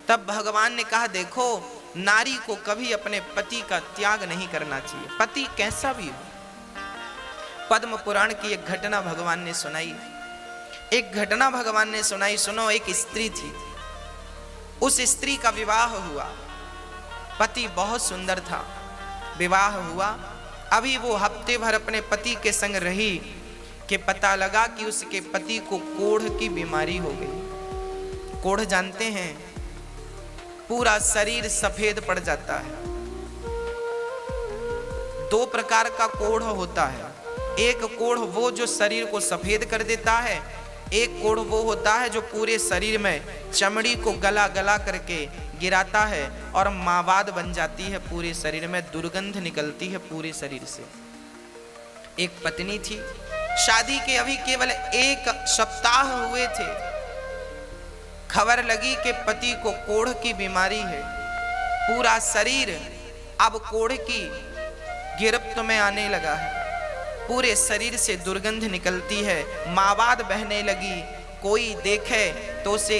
तब भगवान ने कहा, देखो नारी को कभी अपने पति का त्याग नहीं करना चाहिए, पति कैसा भी हो। पद्म पुराण की एक घटना भगवान ने सुनाई, एक घटना भगवान ने सुनाई। सुनो, एक स्त्री थी, उस स्त्री का विवाह हुआ, पति बहुत सुंदर था, विवाह हुआ। अभी वो हफ्ते भर अपने पति के संग रही कि पता लगा कि उसके पति को कोढ़ की बीमारी हो गई। कोढ़ जानते हैं, पूरा शरीर सफेद पड़ जाता है। दो प्रकार का कोढ़ होता है, एक कोढ़ वो जो शरीर को सफेद कर देता है, एक कोढ़ वो होता है जो पूरे शरीर में चमड़ी को गला गला करके गिराता है और मावाद बन जाती है, पूरे शरीर में दुर्गंध निकलती है पूरे शरीर से। एक पत्नी थी, शादी के अभी केवल 1 सप्ताह हुए थे, खबर लगी कि पति को कोढ़ की बीमारी है, पूरा शरीर अब कोढ़ की गिरफ्त में आने लगा है, पूरे शरीर से दुर्गंध निकलती है, मावाद बहने लगी, कोई देखे तो उसे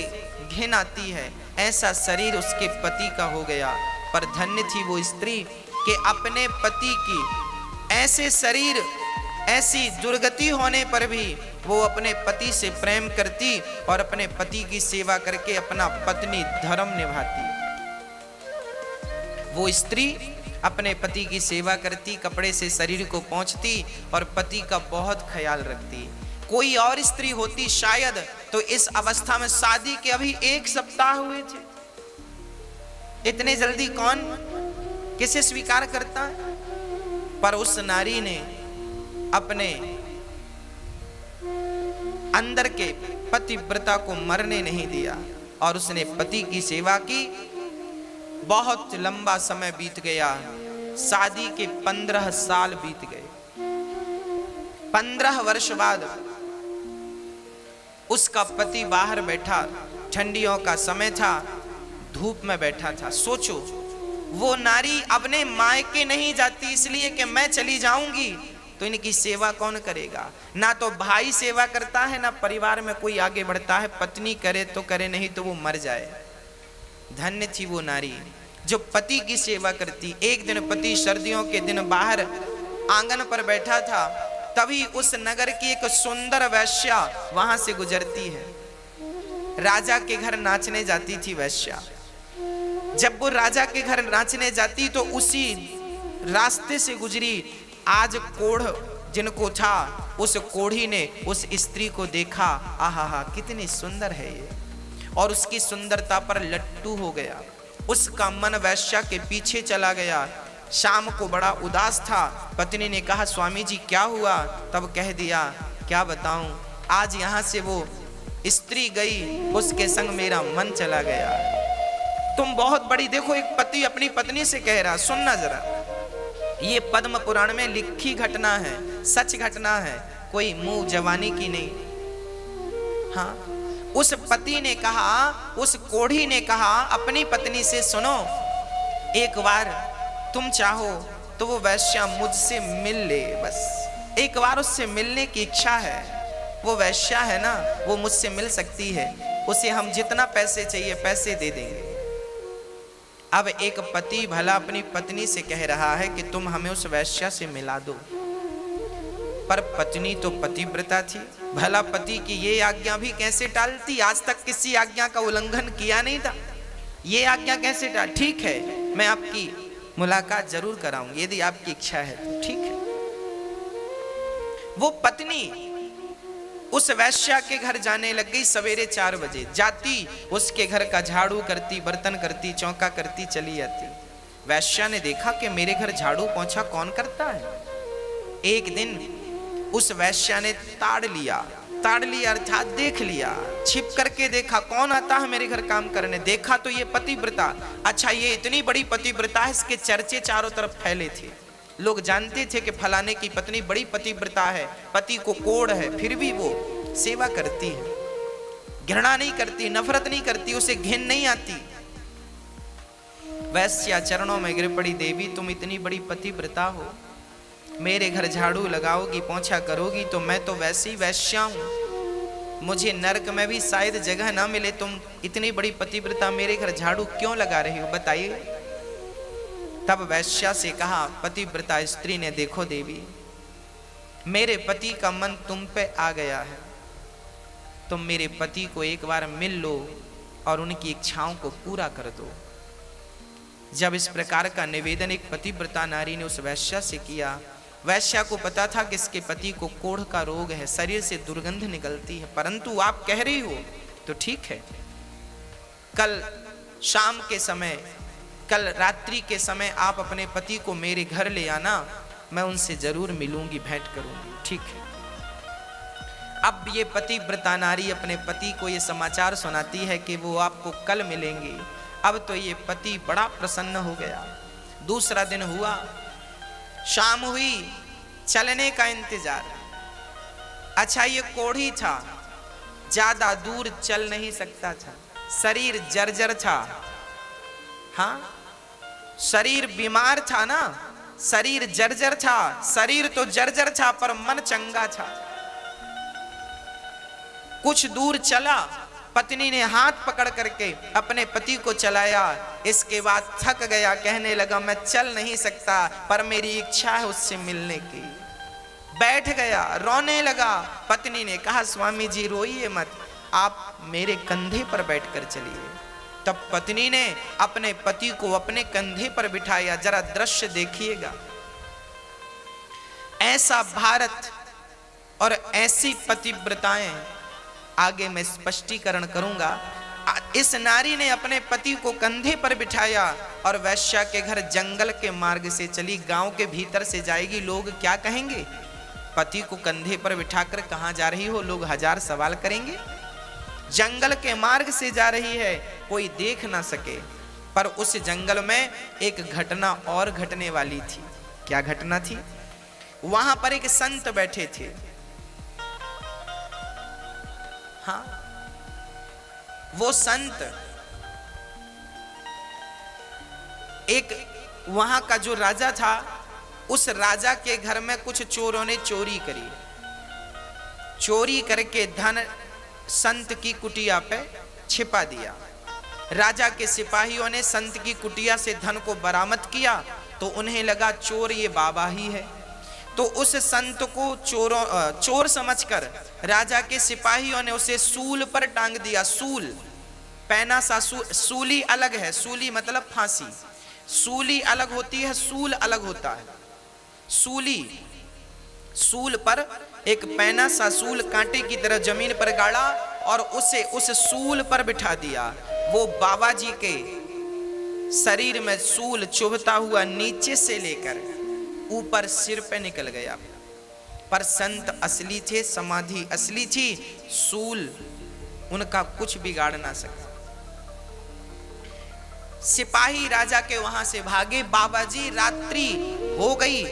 घिन आती है। ऐसा शरीर उसके पति का हो गया। पर धन्य थी वो स्त्री कि अपने पति की ऐसे शरीर, ऐसी दुर्गति होने पर भी वो अपने पति से प्रेम करती और अपने पति की सेवा करके अपना पत्नी धर्म निभाती। वो स्त्री अपने पति की सेवा करती, कपड़े से शरीर को पोंछती और पति का बहुत ख्याल रखती। कोई और स्त्री होती शायद तो इस अवस्था में, शादी के अभी 1 सप्ताह हुए थे, इतने जल्दी कौन किसे स्वीकार करता है। पर उस नारी ने अपने अंदर के पतिव्रता को मरने नहीं दिया और उसने पति की सेवा की। बहुत लंबा समय बीत गया, शादी के 15 साल बीत गए। 15 वर्ष बाद उसका पति बाहर बैठा, ठंडियों का समय था, धूप में बैठा था। सोचो, वो नारी अपने मायके नहीं जाती इसलिए कि मैं चली जाऊंगी तो इनकी सेवा कौन करेगा। ना तो भाई सेवा करता है, ना परिवार में कोई आगे बढ़ता है। पत्नी करे तो करे, नहीं तो वो मर जाए। धन्य थी वो नारी जो पति की सेवा करती। एक दिन पति सर्दियों के दिन बाहर आंगन पर बैठा था, तभी उस नगर की एक सुंदर वैश्या वहां से गुजरती है। राजा के घर नाचने जाती थी वैश्या। जब वो राजा के घर नाचने जाती तो उसी रास्ते से गुजरी। आज कोढ़ जिनको था, उस कोढ़ी ने उस स्त्री को देखा, आहा कितनी सुंदर है ये, और उसकी सुंदरता पर लट्टू हो गया। उसका मन वैश्या के पीछे चला गया। शाम को बड़ा उदास था। पत्नी ने कहा, स्वामी जी क्या हुआ? तब कह दिया, क्या बताऊं, आज यहाँ से वो स्त्री गई, उसके संग मेरा मन चला गया। तुम बहुत बड़ी, देखो एक पति अपनी पत्नी से कह रहा, सुनना जरा, ये पद्म पुराण में लिखी घटना है, सच घटना है, कोई मुंह जवानी की नहीं। हाँ, उस पति ने कहा, उस कोढ़ी ने कहा अपनी पत्नी से, सुनो, एक बार तुम चाहो तो वो वैश्या मुझसे मिल ले, बस एक बार उससे मिलने की इच्छा है। वो वैश्या है ना, वो मुझसे मिल सकती है, उसे हम जितना पैसे चाहिए पैसे दे देंगे। अब एक पति भला अपनी पत्नी से कह रहा है कि तुम हमें उस वैश्या से मिला दो, पर पत्नी तो पतिव्रता थी, भला पति की ये आज्ञा भी कैसे टालती। आज तक किसी आज्ञा का उल्लंघन किया नहीं था, ये आज्ञा कैसे टाल। ठीक है, मैं आपकी मुलाकात जरूर कराऊंगी, यदि आपकी इच्छा है तो ठीक है। वो पत्नी उस वैश्या के घर जाने लग गई। सवेरे 4 बजे जाती, उसके घर का झाड़ू करती, बर्तन करती, चौका करती, चली जाती। वैश्या ने देखा कि मेरे घर झाड़ू पोंछा कौन करता है। एक दिन उस वैश्या ने ताड़ लिया अर्थात देख लिया, छिप करके देखा कौन आता है मेरे घर काम करने। देखा तो ये पतिव्रता। अच्छा, ये इतनी बड़ी पतिव्रता है, इसके चर्चे चारों तरफ फैले थे। लोग जानते थे कि फलाने की पत्नी बड़ी पतिव्रता है, पति को कोढ़ है, फिर भी वो सेवा करती है, घृणा नहीं करती, नफरत नहीं करती, उसे घिन नहीं आती। वैश्या चरणों में गिर पड़ी, देवी तुम इतनी बड़ी पतिव्रता हो, मेरे घर झाड़ू लगाओगी, पोंछा करोगी, तो मैं तो वैसी वैश्या हूं, मुझे नरक में भी शायद जगह ना मिले। तुम इतनी बड़ी पतिव्रता मेरे घर झाड़ू क्यों लगा रही हो, बताइए। तब वैश्या से कहा पतिव्रता स्त्री ने, देखो देवी, मेरे पति का मन तुम पे आ गया है, तुम मेरे पति को एक बार मिल लो और उनकी इच्छाओं को पूरा कर दो। जब इस प्रकार का निवेदन एक पतिव्रता नारी ने उस वैश्या से किया, वैश्या को पता था कि इसके पति को कोढ़ का रोग है, शरीर से दुर्गंध निकलती है, परंतु आप कह रही हो तो ठीक है, कल शाम के समय, कल रात्रि के समय आप अपने पति को मेरे घर ले आना, मैं उनसे जरूर मिलूंगी, भेंट करूंगी। ठीक है। अब ये पतिव्रता नारी अपने पति को ये समाचार सुनाती है कि वो आपको कल मिलेंगे। अब तो ये पति बड़ा प्रसन्न हो गया। दूसरा दिन हुआ, शाम हुई, चलने का इंतजार। अच्छा, ये कोढ़ी था, ज्यादा दूर चल नहीं सकता था, शरीर जर्जर था। हाँ, शरीर बीमार था ना, शरीर जर्जर था, शरीर तो जर्जर था पर मन चंगा था। कुछ दूर चला, पत्नी ने हाथ पकड़ करके अपने पति को चलाया। इसके बाद थक गया, कहने लगा मैं चल नहीं सकता, पर मेरी इच्छा है उससे मिलने की। बैठ गया, रोने लगा। पत्नी ने कहा स्वामी जी रोइए मत, आप मेरे कंधे पर बैठकर चलिए। तब पत्नी ने अपने पति को अपने कंधे पर बिठाया। जरा दृश्य देखिएगा, ऐसा भारत और ऐसी पतिव्रताएं आगे मैं स्पष्टीकरण करूंगा। इस नारी ने अपने पति को कंधे पर बिठाया और वैश्या के घर जंगल के मार्ग से चली, गांव के भीतर से जाएगी। लोग क्या कहेंगे, पति को कंधे पर बिठाकर कहां जा रही हो, लोग हजार सवाल करेंगे। जंगल के मार्ग से जा रही है, कोई देख ना सके। पर उस जंगल में एक घटना और घटने वाली थी। क्या घटना थी? वहां पर एक संत बैठे थे। हाँ, वो संत, एक वहां का जो राजा था, उस राजा के घर में कुछ चोरों ने चोरी करी। चोरी करके धन संत की कुटिया पे छिपा दिया। राजा के सिपाहियों ने संत की कुटिया से धन को बरामद किया तो उन्हें लगा चोर ये बाबा ही है। तो उस संत को चोर समझकर राजा के सिपाहियों ने उसे सूल पर टांग दिया। सूल, पैना सा सूली अलग है, सूली मतलब फांसी। सूली अलग होती है, सूल अलग होता है। सूली, सूल पर एक पैना सा सूल कांटे की तरह जमीन पर गाड़ा और उसे उस सूल पर बिठा दिया। वो बाबा जी के शरीर में सूल चुभता हुआ नीचे से लेकर ऊपर सिर पे निकल गया। पर संत असली थे, समाधि असली थी, सूल उनका कुछ बिगाड़ ना सका। सिपाही राजा के वहां से भागे। बाबा जी रात्रि हो गई,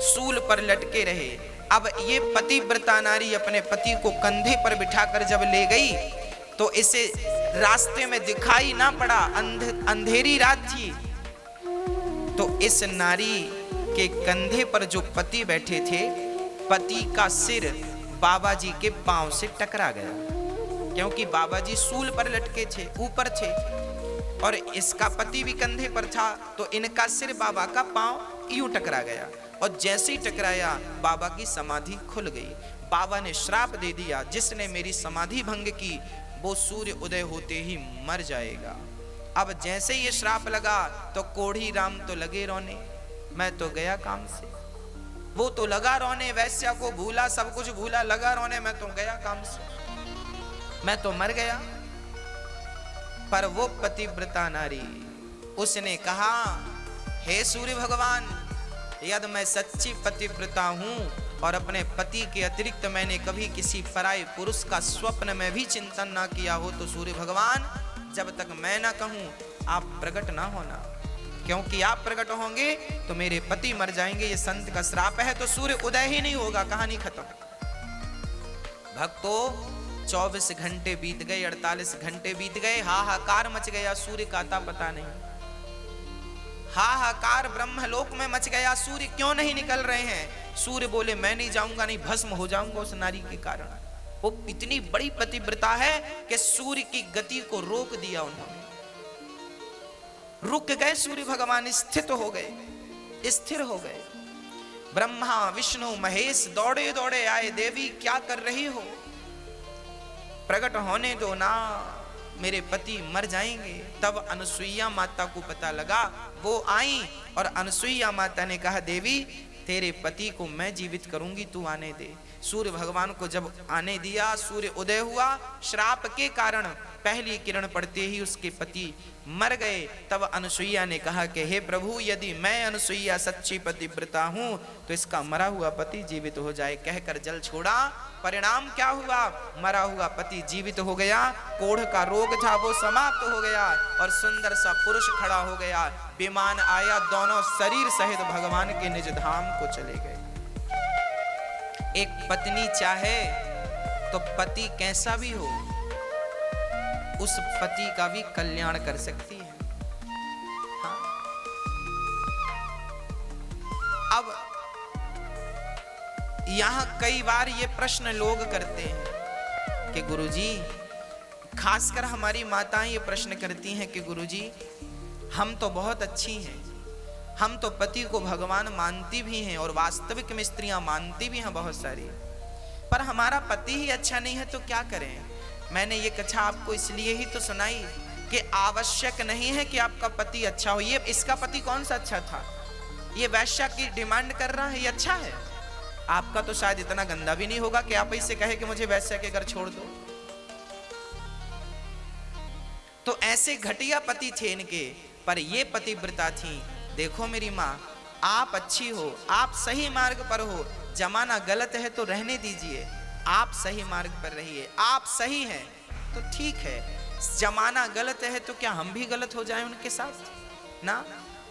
सूल पर लटके रहे। अब ये पतिव्रता नारी अपने पति को कंधे पर बिठाकर जब ले गई तो इसे रास्ते में दिखाई ना पड़ा, अंधेरी रात थी। तो इस नारी के कंधे पर जो पति बैठे थे, पति का सिर बाबा जी के पांव से टकरा गया, क्योंकि बाबा जी सूल पर लटके थे, ऊपर थे, और इसका पति भी कंधे पर था। तो इनका सिर बाबा का पांव यूं टकरा गया, और जैसे ही टकराया बाबा की समाधि खुल गई। बाबा ने श्राप दे दिया, जिसने मेरी समाधि भंग की वो सूर्य उदय होते ही मर जाएगा। अब जैसे ही ये श्राप लगा तो कोढ़ी राम तो लगे रोने, मैं तो गया काम से। वो तो लगा रोने, वैश्या को भूला, सब कुछ भूला, लगा रोने, मैं तो गया काम से, मैं तो मर गया। पर वो पतिव्रता नारी, उसने कहा हे सूर्य भगवान, यदि मैं सच्ची पतिव्रता हूं और अपने पति के अतिरिक्त मैंने कभी किसी पराये पुरुष का स्वप्न में भी चिंतन ना किया हो, तो सूर्य भगवान जब तक मैं ना कहूं आप प्रकट ना होना, क्योंकि आप प्रकट होंगे तो मेरे पति मर जाएंगे। ये संत का श्राप है। तो सूर्य उदय ही नहीं होगा, कहानी खत्म। भक्तों 24 घंटे बीत गए, 48 घंटे बीत गए, हाहाकार मच गया, सूर्य का आता पता नहीं। हाहाकार ब्रह्मलोक में मच गया, सूर्य क्यों नहीं निकल रहे हैं? सूर्य बोले मैं नहीं जाऊंगा, नहीं भस्म हो जाऊंगा उस नारी के कारण। वो इतनी बड़ी पतिव्रता है कि सूर्य की गति को रोक दिया उन्होंने। रुक गए सूर्य भगवान, स्थित हो गए, स्थिर हो गए। ब्रह्मा विष्णु महेश दौड़े दौड़े आए, देवी क्या कर रही हो, प्रकट होने दो ना, मेरे पति मर जाएंगे। तब अनुसुईया माता को पता लगा, वो आई और अनुसुईया माता ने कहा, देवी तेरे पति को मैं जीवित करूंगी, तू आने दे। सूर्य भगवान को जब आने दिया, सूर्य उदय हुआ, श्राप के कारण पहली किरण पड़ते ही उसके पति मर गए। तब अनुसुईया ने कहा कि हे प्रभु, यदि मैं अनुसुईया सच्ची पतिव्रता हूं तो इसका मरा हुआ पति जीवित हो जाए। कहकर जल छोड़ा। परिणाम क्या हुआ, मरा हुआ पति जीवित हो गया, कोढ़ का रोग था वो समाप्त हो गया और सुंदर सा पुरुष खड़ा हो गया। विमान आया, दोनों शरीर सहित भगवान के निज धाम को चले गए। एक पत्नी चाहे तो पति कैसा भी हो, उस पति का भी कल्याण कर सकती है। हाँ। अब यहां कई बार ये प्रश्न लोग करते हैं कि गुरुजी, खासकर हमारी माताएं ये प्रश्न करती हैं कि गुरुजी हम तो बहुत अच्छी हैं, हम तो पति को भगवान मानती भी हैं और वास्तविक में स्त्रियां मानती भी हैं बहुत सारी, पर हमारा पति ही अच्छा नहीं है तो क्या करें। मैंने ये कथा आपको इसलिए ही तो सुनाई कि आवश्यक नहीं है कि आपका पति अच्छा हो। ये इसका पति कौन सा अच्छा था, ये वैश्या की डिमांड कर रहा है, ये अच्छा है। आपका तो शायद इतना गंदा भी नहीं होगा कि आप इससे कहे कि मुझे वैश्या के घर छोड़ दो। तो ऐसे घटिया पति थे इनके, पर ये पतिव्रता थी। देखो मेरी माँ, आप अच्छी हो, आप सही मार्ग पर हो, जमाना गलत है तो रहने दीजिए, आप सही मार्ग पर रहिए, आप सही हैं तो ठीक है। जमाना गलत है तो क्या हम भी गलत हो जाएं उनके साथ ना।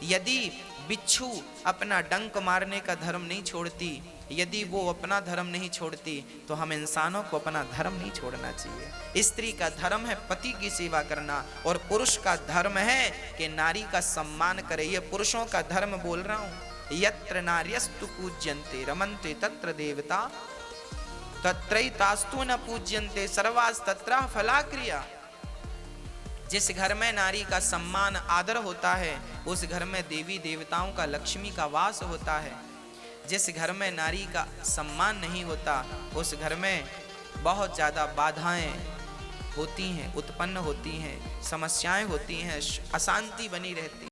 यदि बिच्छू अपना डंक मारने का धर्म नहीं छोड़ती, यदि वो अपना धर्म नहीं छोड़ती, तो हम इंसानों को अपना धर्म नहीं छोड़ना चाहिए। स्त्री का धर्म है पति की सेवा करना और पुरुष का धर्म है कि नारी का सम्मान करे। ये पुरुषों का धर्म बोल रहा हूं। यत्र नार्यस्तु पूज्यन्ते रमन्ते तत्र देवता तत्रैतास्तु न पूज्यन्ते सर्वास्तत्र फलाक्रिया। जिस घर में नारी का सम्मान आदर होता है, उस घर में देवी देवताओं का, लक्ष्मी का वास होता है। जिस घर में नारी का सम्मान नहीं होता, उस घर में बहुत ज़्यादा बाधाएं होती हैं, उत्पन्न होती हैं, समस्याएं होती हैं, अशांति बनी रहती है।